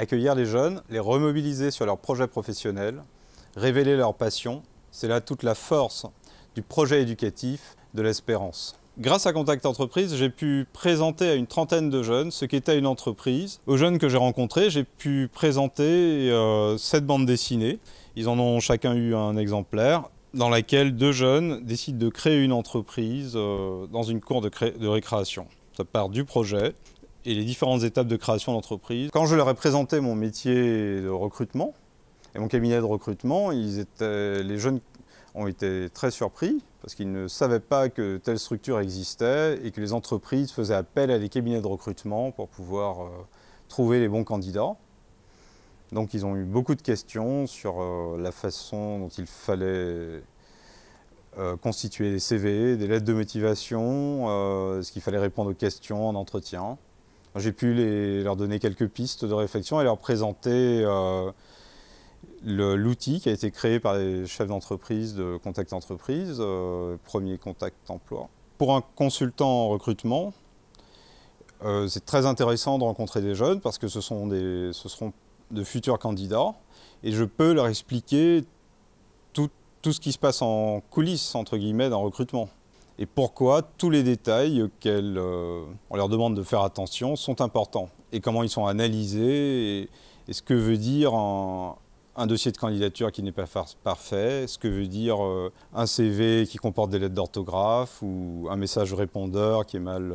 Accueillir les jeunes, les remobiliser sur leurs projets professionnels, révéler leur passion, c'est là toute la force du projet éducatif de l'espérance. Grâce à Contact Entreprise, j'ai pu présenter à une trentaine de jeunes ce qu'était une entreprise. Aux jeunes que j'ai rencontrés, j'ai pu présenter 7 bandes dessinées. Ils en ont chacun eu un exemplaire, dans laquelle 2 jeunes décident de créer une entreprise dans une cour de récréation. Ça part du projet et les différentes étapes de création d'entreprise. Quand je leur ai présenté mon métier de recrutement et mon cabinet de recrutement, les jeunes ont été très surpris parce qu'ils ne savaient pas que telle structure existait et que les entreprises faisaient appel à des cabinets de recrutement pour pouvoir trouver les bons candidats. Donc ils ont eu beaucoup de questions sur la façon dont il fallait constituer des CV, des lettres de motivation, ce qu'il fallait répondre aux questions en entretien. J'ai pu leur donner quelques pistes de réflexion et leur présenter l'outil qui a été créé par les chefs d'entreprise de Contact Entreprise, premier Contact Emploi. Pour un consultant en recrutement, c'est très intéressant de rencontrer des jeunes parce que ce seront de futurs candidats et je peux leur expliquer tout ce qui se passe en coulisses, entre guillemets, d'un recrutement. Et pourquoi tous les détails auxquels on leur demande de faire attention sont importants et comment ils sont analysés et ce que veut dire un dossier de candidature qui n'est pas parfait, ce que veut dire un CV qui comporte des lettres d'orthographe ou un message répondeur qui est mal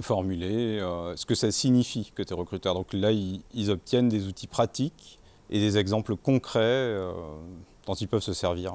formulé, ce que ça signifie que tu es recruteur. Donc là, ils obtiennent des outils pratiques et des exemples concrets dont ils peuvent se servir.